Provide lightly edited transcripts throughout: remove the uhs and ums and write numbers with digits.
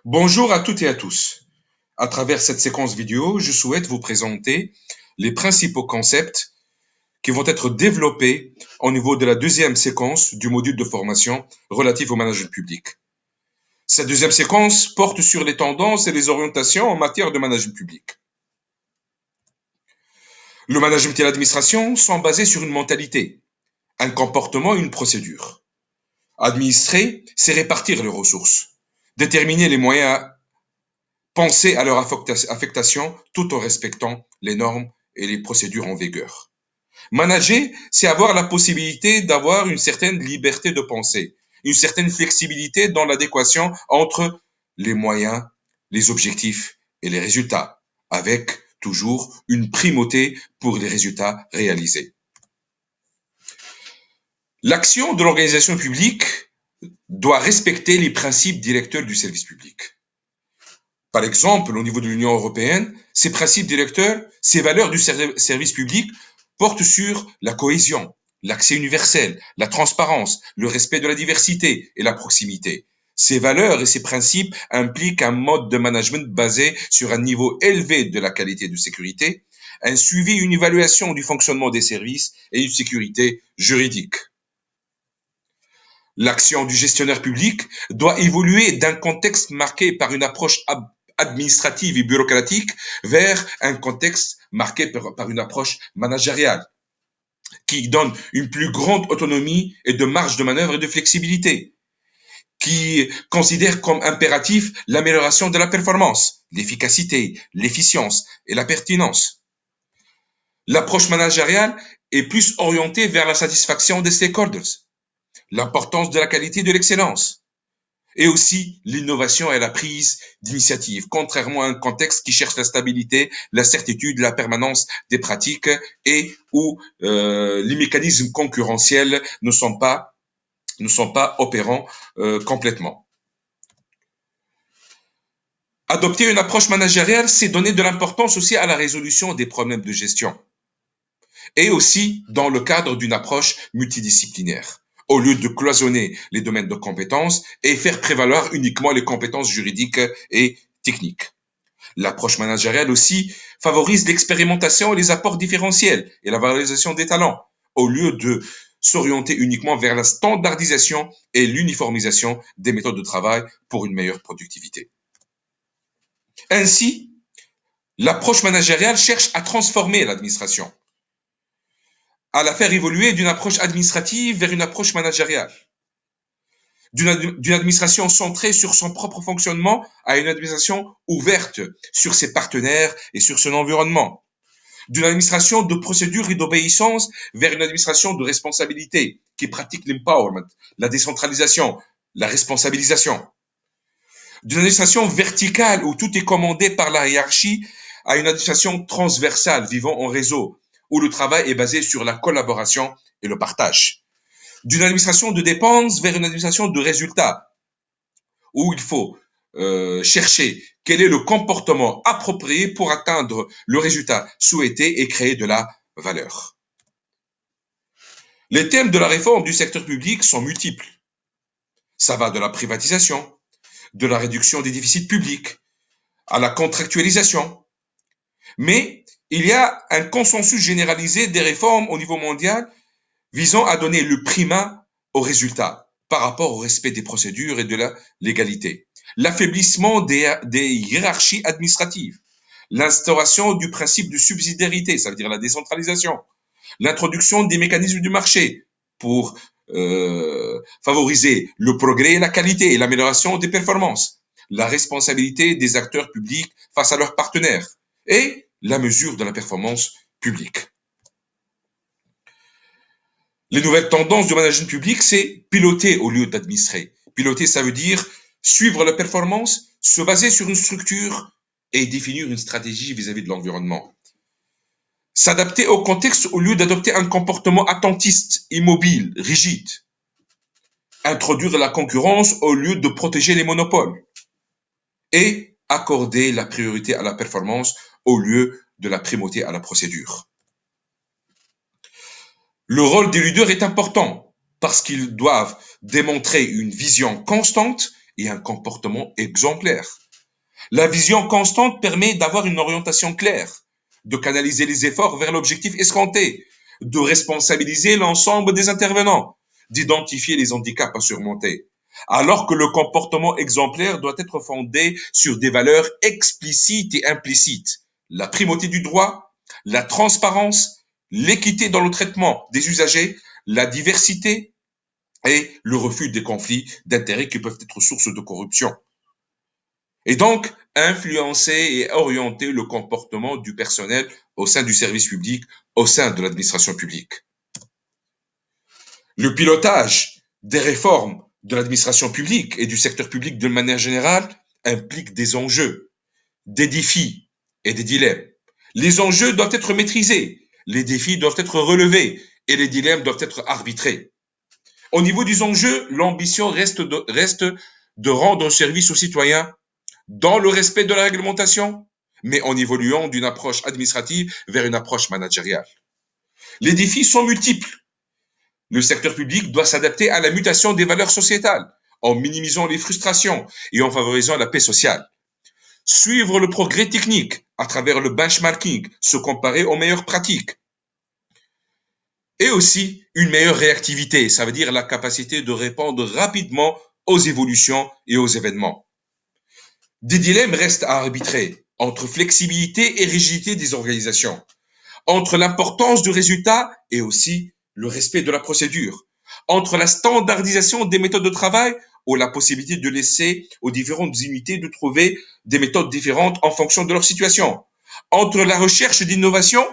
Bonjour à toutes et à tous. À travers cette séquence vidéo, je souhaite vous présenter les principaux concepts qui vont être développés au niveau de la deuxième séquence du module de formation relatif au management public. Cette deuxième séquence porte sur les tendances et les orientations en matière de management public. Le management et l'administration sont basés sur une mentalité, un comportement et une procédure. Administrer, c'est répartir les ressources, déterminer les moyens, penser à leur affectation tout en respectant les normes et les procédures en vigueur. Manager, c'est avoir la possibilité d'avoir une certaine liberté de penser, une certaine flexibilité dans l'adéquation entre les moyens, les objectifs et les résultats, avec toujours une primauté pour les résultats réalisés. L'action de l'organisation publique doit respecter les principes directeurs du service public. Par exemple, au niveau de l'Union européenne, ces principes directeurs, ces valeurs du service public portent sur la cohésion, l'accès universel, la transparence, le respect de la diversité et la proximité. Ces valeurs et ces principes impliquent un mode de management basé sur un niveau élevé de la qualité de sécurité, un suivi et une évaluation du fonctionnement des services et une sécurité juridique. L'action du gestionnaire public doit évoluer d'un contexte marqué par une approche administrative et bureaucratique vers un contexte marqué par une approche managériale qui donne une plus grande autonomie et de marge de manœuvre et de flexibilité, qui considère comme impératif l'amélioration de la performance, l'efficacité, l'efficience et la pertinence. L'approche managériale est plus orientée vers la satisfaction des stakeholders, l'importance de la qualité et de l'excellence, et aussi l'innovation et la prise d'initiative, contrairement à un contexte qui cherche la stabilité, la certitude, la permanence des pratiques et où les mécanismes concurrentiels ne sont pas opérants complètement. Adopter une approche managériale, c'est donner de l'importance aussi à la résolution des problèmes de gestion et aussi dans le cadre d'une approche multidisciplinaire, au lieu de cloisonner les domaines de compétences et faire prévaloir uniquement les compétences juridiques et techniques. L'approche managériale aussi favorise l'expérimentation et les apports différentiels et la valorisation des talents, au lieu de s'orienter uniquement vers la standardisation et l'uniformisation des méthodes de travail pour une meilleure productivité. Ainsi, l'approche managériale cherche à transformer l'administration, à la faire évoluer d'une approche administrative vers une approche managériale, d'une administration centrée sur son propre fonctionnement à une administration ouverte sur ses partenaires et sur son environnement, d'une administration de procédure et d'obéissance vers une administration de responsabilité qui pratique l'empowerment, la décentralisation, la responsabilisation, d'une administration verticale où tout est commandé par la hiérarchie à une administration transversale vivant en réseau, où le travail est basé sur la collaboration et le partage. D'une administration de dépenses vers une administration de résultats, où il faut chercher quel est le comportement approprié pour atteindre le résultat souhaité et créer de la valeur. Les thèmes de la réforme du secteur public sont multiples. Ça va de la privatisation, de la réduction des déficits publics, à la contractualisation. Mais il y a un consensus généralisé des réformes au niveau mondial visant à donner le primat aux résultats par rapport au respect des procédures et de la légalité. L'affaiblissement des hiérarchies administratives, l'instauration du principe de subsidiarité, ça veut dire la décentralisation, l'introduction des mécanismes du marché pour favoriser le progrès et la qualité et l'amélioration des performances, la responsabilité des acteurs publics face à leurs partenaires et la mesure de la performance publique. Les nouvelles tendances du management public, c'est piloter au lieu d'administrer. Piloter, ça veut dire suivre la performance, se baser sur une structure et définir une stratégie vis-à-vis de l'environnement. S'adapter au contexte au lieu d'adopter un comportement attentiste, immobile, rigide. Introduire la concurrence au lieu de protéger les monopoles. Et accorder la priorité à la performance au lieu de la primauté à la procédure. Le rôle des leaders est important parce qu'ils doivent démontrer une vision constante et un comportement exemplaire. La vision constante permet d'avoir une orientation claire, de canaliser les efforts vers l'objectif escompté, de responsabiliser l'ensemble des intervenants, d'identifier les handicaps à surmonter. Alors que le comportement exemplaire doit être fondé sur des valeurs explicites et implicites. La primauté du droit, la transparence, l'équité dans le traitement des usagers, la diversité et le refus des conflits d'intérêts qui peuvent être source de corruption. Et donc, influencer et orienter le comportement du personnel au sein du service public, au sein de l'administration publique. Le pilotage des réformes de l'administration publique et du secteur public de manière générale implique des enjeux, des défis et des dilemmes. Les enjeux doivent être maîtrisés, les défis doivent être relevés et les dilemmes doivent être arbitrés. Au niveau des enjeux, l'ambition reste de rendre service aux citoyens dans le respect de la réglementation, mais en évoluant d'une approche administrative vers une approche managériale. Les défis sont multiples. Le secteur public doit s'adapter à la mutation des valeurs sociétales, en minimisant les frustrations et en favorisant la paix sociale. Suivre le progrès technique à travers le benchmarking, se comparer aux meilleures pratiques. Et aussi une meilleure réactivité, ça veut dire la capacité de répondre rapidement aux évolutions et aux événements. Des dilemmes restent à arbitrer entre flexibilité et rigidité des organisations, entre l'importance du résultat et aussi le respect de la procédure, entre la standardisation des méthodes de travail ou la possibilité de laisser aux différentes unités de trouver des méthodes différentes en fonction de leur situation, entre la recherche d'innovation,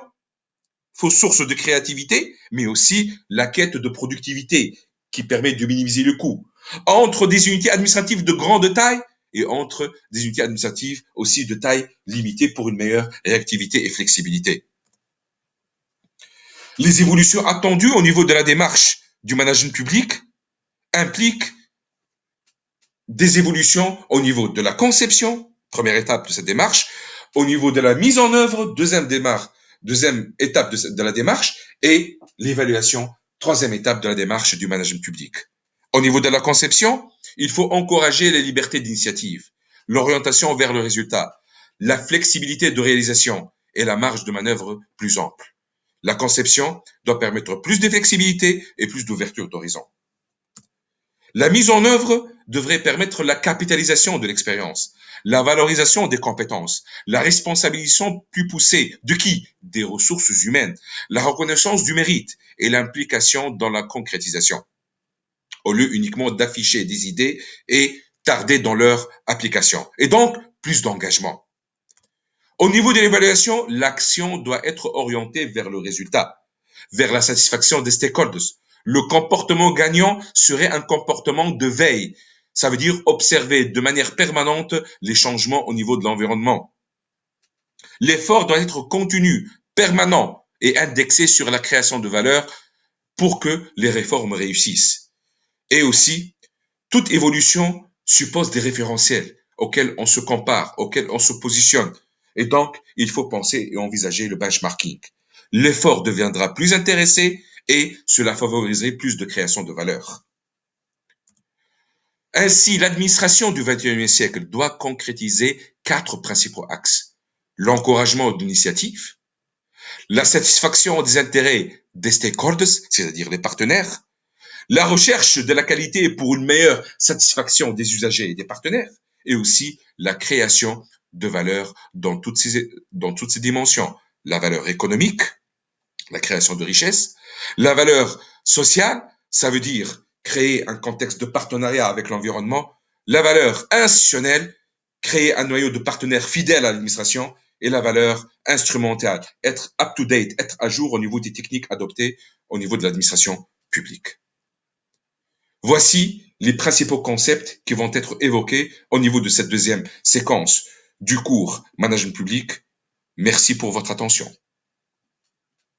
fausse source de créativité, mais aussi la quête de productivité qui permet de minimiser le coût, entre des unités administratives de grande taille et entre des unités administratives aussi de taille limitée pour une meilleure réactivité et flexibilité. Les évolutions attendues au niveau de la démarche du management public impliquent des évolutions au niveau de la conception, première étape de cette démarche, au niveau de la mise en œuvre, deuxième étape de la démarche, et l'évaluation, troisième étape de la démarche du management public. Au niveau de la conception, il faut encourager les libertés d'initiative, l'orientation vers le résultat, la flexibilité de réalisation et la marge de manœuvre plus ample. La conception doit permettre plus de flexibilité et plus d'ouverture d'horizon. La mise en œuvre devrait permettre la capitalisation de l'expérience, la valorisation des compétences, la responsabilisation plus poussée de qui? Des ressources humaines, la reconnaissance du mérite et l'implication dans la concrétisation, au lieu uniquement d'afficher des idées et tarder dans leur application. Et donc, plus d'engagement. Au niveau de l'évaluation, l'action doit être orientée vers le résultat, vers la satisfaction des stakeholders. Le comportement gagnant serait un comportement de veille. Ça veut dire observer de manière permanente les changements au niveau de l'environnement. L'effort doit être continu, permanent et indexé sur la création de valeur pour que les réformes réussissent. Et aussi, toute évolution suppose des référentiels auxquels on se compare, auxquels on se positionne. Et donc, il faut penser et envisager le benchmarking. L'effort deviendra plus intéressé et cela favoriserait plus de création de valeur. Ainsi, l'administration du XXIe siècle doit concrétiser 4 principaux axes. L'encouragement d'initiatives, la satisfaction des intérêts des stakeholders, c'est-à-dire les partenaires, la recherche de la qualité pour une meilleure satisfaction des usagers et des partenaires, et aussi la création de valeur dans toutes ces dimensions. La valeur économique, la création de richesse, la valeur sociale, ça veut dire créer un contexte de partenariat avec l'environnement, la valeur institutionnelle, créer un noyau de partenaires fidèles à l'administration, et la valeur instrumentale, être up-to-date, être à jour au niveau des techniques adoptées au niveau de l'administration publique. Voici les principaux concepts qui vont être évoqués au niveau de cette deuxième séquence du cours Management public. Merci pour votre attention.